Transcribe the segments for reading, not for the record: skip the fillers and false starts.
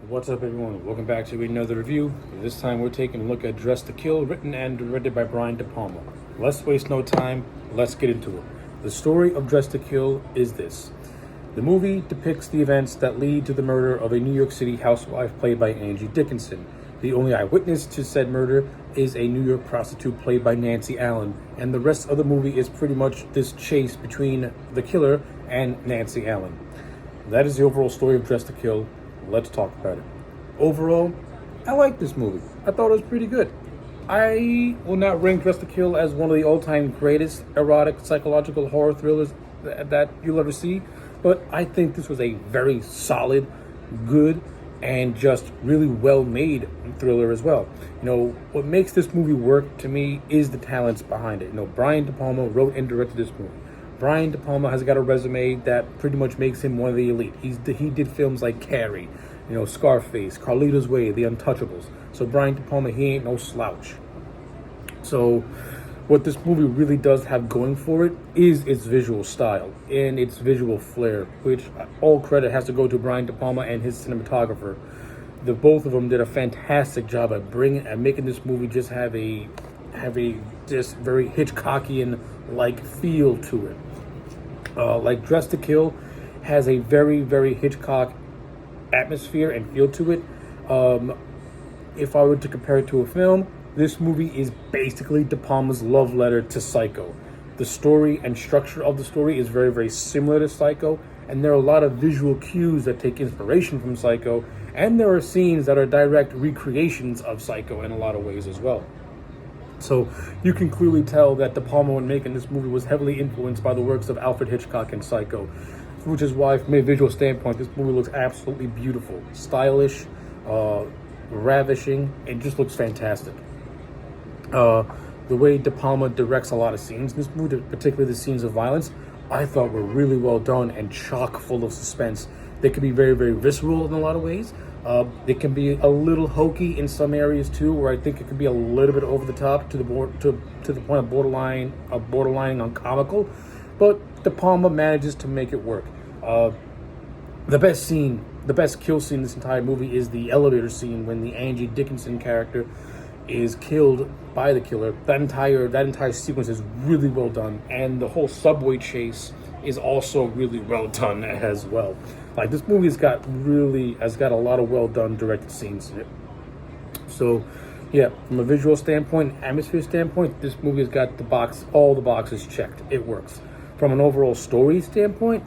What's up, everyone? Welcome back to another review. This time we're taking a look at Dress to Kill, written and directed by Brian De Palma. Let's waste no time, let's get into it. The story of Dress to Kill is this. The movie depicts the events that lead to the murder of a New York City housewife played by Angie Dickinson. The only eyewitness to said murder is a New York prostitute played by Nancy Allen, and the rest of the movie is pretty much this chase between the killer and Nancy Allen. That is the overall story of Dress to Kill. Let's talk about it. Overall, I like this movie. I thought it was pretty good. I will not rank Dress to Kill as one of the all-time greatest erotic psychological horror thrillers that you'll ever see, but I think this was a very solid, good, and just really well-made thriller as well. What makes this movie work to me is the talents behind it. Brian De Palma wrote and directed this movie. Brian De Palma has got a resume that pretty much makes him one of the elite. He did films like Carrie, Scarface, Carlito's Way, The Untouchables. So Brian De Palma, he ain't no slouch. So what this movie really does have going for it is its visual style and its visual flair, which all credit has to go to Brian De Palma and his cinematographer. The both of them did a fantastic job at making this movie just have a just very Hitchcockian like feel to it. Like Dress to Kill has a very, very Hitchcock atmosphere and feel to it. If I were to compare it to a film, this movie is basically De Palma's love letter to Psycho. The story and structure of the story is very, very similar to Psycho, and there are a lot of visual cues that take inspiration from Psycho, and there are scenes that are direct recreations of Psycho in a lot of ways as well. So you can clearly tell that De Palma, when making this movie, was heavily influenced by the works of Alfred Hitchcock and Psycho, which is why, from a visual standpoint, this movie looks absolutely beautiful, stylish, ravishing. It just looks fantastic. The way De Palma directs a lot of scenes in this movie, particularly the scenes of violence, I thought were really well done and chock full of suspense. They could be very, very visceral in a lot of ways. They can be a little hokey in some areas too, where I think it could be a little bit over the top to the point of borderline on comical. But De Palma manages to make it work. The best kill scene in this entire movie is the elevator scene when the Angie Dickinson character is killed by the killer. That entire sequence is really well done, and the whole subway chase is also really well done as well. Like, this movie has got a lot of well done directed scenes in it. So yeah, from a visual standpoint, atmosphere standpoint, this movie has got all the boxes checked. It works. From an overall story standpoint,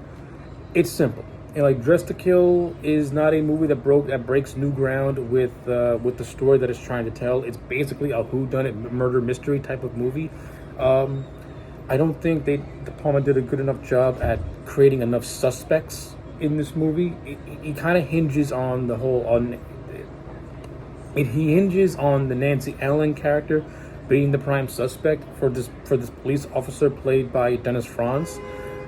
it's simple. Like, Dress to Kill is not a movie that breaks new ground with the story that it's trying to tell. It's basically a whodunit murder mystery type of movie. I don't think De Palma did a good enough job at creating enough suspects in this movie. It kind of hinges on the Nancy Allen character being the prime suspect for this police officer played by Dennis Franz.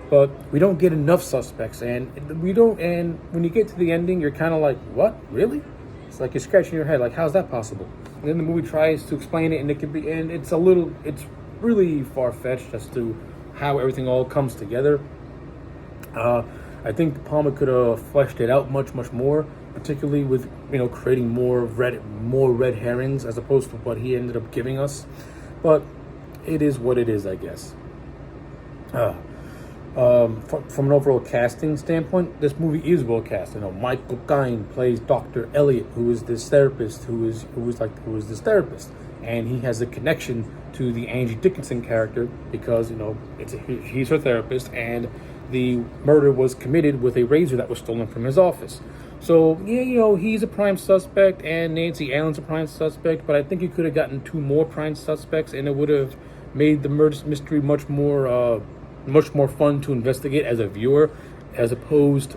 But we don't get enough suspects, and when you get to the ending, you're kind of like, what, really? It's like you're scratching your head, like, how's that possible? And then the movie tries to explain it, and it's really far-fetched as to how everything all comes together. I think De Palma could have fleshed it out much, much more, particularly with creating more red herrings as opposed to what he ended up giving us. But it is what it is, I guess. From an overall casting standpoint, this movie is well cast. Michael Caine plays Dr. Elliot, who is this therapist, and he has a connection to the Angie Dickinson character because he's her therapist, and the murder was committed with a razor that was stolen from his office. So yeah, he's a prime suspect, and Nancy Allen's a prime suspect. But I think he could have gotten 2 more prime suspects, and it would have made the murder mystery much more fun to investigate as a viewer, as opposed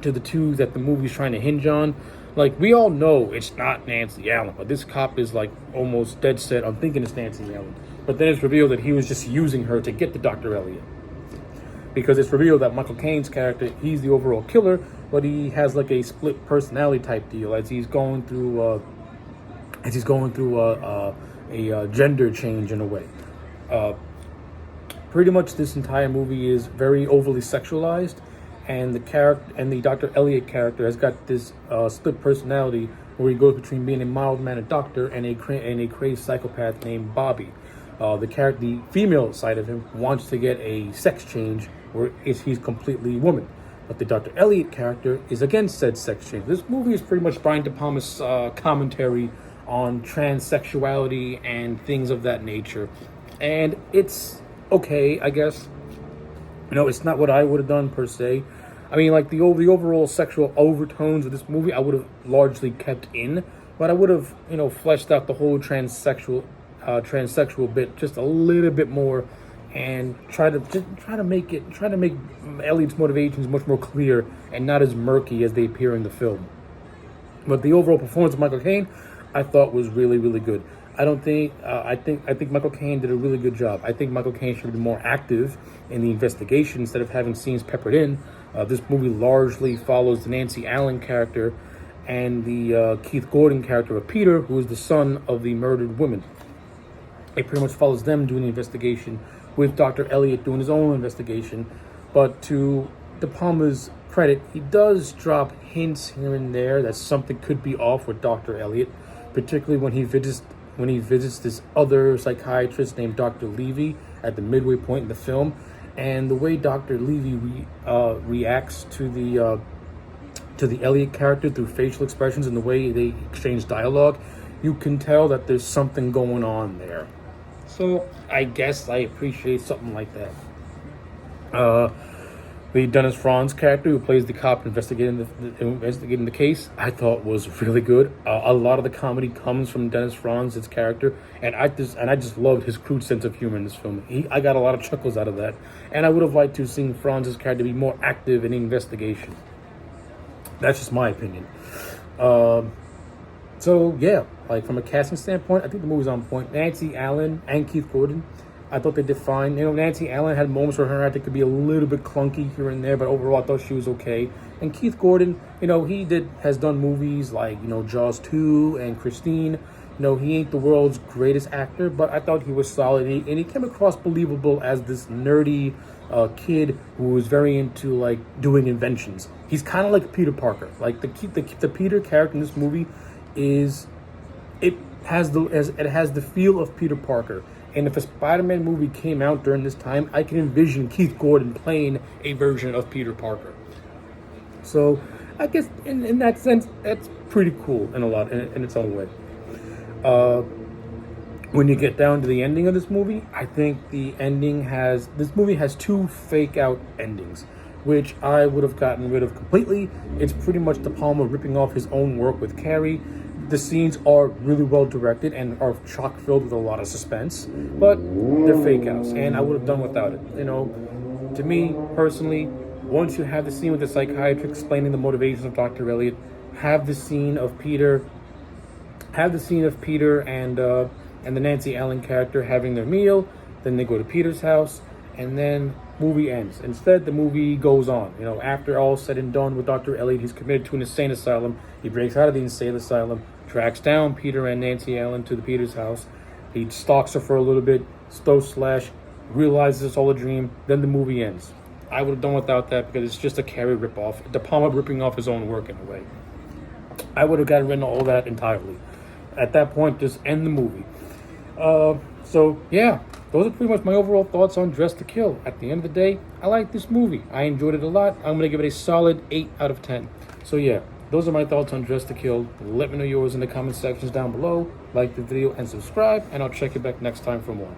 to the 2 that the movie's trying to hinge on. Like, we all know it's not Nancy Allen, but this cop is like almost dead set on thinking it's Nancy Allen. But then it's revealed that he was just using her to get to Dr. Elliot. Because it's revealed that Michael Caine's character, he's the overall killer, but he has like a split personality type deal as he's going through a gender change in a way. Pretty much this entire movie is very overly sexualized, and the Dr. Elliot character has got this split personality where he goes between being a mild-mannered doctor and a crazed psychopath named Bobby. The female side of him wants to get a sex change where he's completely woman. But the Dr. Elliot character is against said sex change. This movie is pretty much Brian De Palma's commentary on transsexuality and things of that nature. And it's okay, I guess. It's not what I would have done per se. I mean, like the overall sexual overtones of this movie, I would have largely kept in, but I would have, fleshed out the whole transsexual bit just a little bit more, and try to make Elliot's motivations much more clear and not as murky as they appear in the film. But the overall performance of Michael Caine, I thought was really, really good. I think Michael Caine did a really good job. I think Michael Caine should be more active in the investigation instead of having scenes peppered in. This movie largely follows the Nancy Allen character and the Keith Gordon character of Peter, who is the son of the murdered woman. It pretty much follows them doing the investigation, with Dr. Elliot doing his own investigation. But to De Palma's credit, he does drop hints here and there that something could be off with Dr. Elliot, particularly when he visits this other psychiatrist named Dr. Levy at the midway point in the film. And the way Dr. Levy reacts to the Elliot character through facial expressions and the way they exchange dialogue, you can tell that there's something going on there. So I guess I appreciate something like that. The Dennis Franz character, who plays the cop investigating the case, I thought was really good. A lot of the comedy comes from Dennis Franz's character, and I just loved his crude sense of humor in this film. I got a lot of chuckles out of that, and I would have liked to have seen Franz's character be more active in the investigation. That's just my opinion. So yeah, like from a casting standpoint, I think the movie's on point. Nancy Allen and Keith Gordon, I thought they did fine. Nancy Allen had moments where her acting could be a little bit clunky here and there, but overall I thought she was okay. And Keith Gordon, he has done movies like, Jaws 2 and Christine. He ain't the world's greatest actor, but I thought he was solid. And he came across believable as this nerdy kid who was very into, like, doing inventions. He's kind of like Peter Parker. Like, the Peter character in this movie has the feel of Peter Parker. And if a Spider-Man movie came out during this time, I can envision Keith Gordon playing a version of Peter Parker. So I guess in that sense, that's pretty cool in its own way. When you get down to the ending of this movie, I think this movie has two fake out endings, which I would have gotten rid of completely. It's pretty much De Palma ripping off his own work with Carrie. The scenes are really well directed and are chock filled with a lot of suspense, but they're fake outs, and I would have done without it. To me personally, once you have the scene with the psychiatrist explaining the motivations of Dr. Elliot, have the scene of Peter and the Nancy Allen character having their meal, then they go to Peter's house, and then movie ends. Instead, the movie goes on. After all said and done with Dr. Elliot, he's committed to an insane asylum. He breaks out of the insane asylum, tracks down Peter and Nancy Allen to the Peter's house. He stalks her for a little bit, realizes it's all a dream, then the movie ends. I would have done without that because it's just a Carrie ripoff. De Palma ripping off his own work in a way. I would have gotten rid of all that entirely. At that point, just end the movie. So yeah, those are pretty much my overall thoughts on Dressed to Kill. At the end of the day, I like this movie. I enjoyed it a lot. I'm going to give it a solid 8 out of 10. So yeah, those are my thoughts on Dressed to Kill. Let me know yours in the comment sections down below. Like the video and subscribe, and I'll check you back next time for more.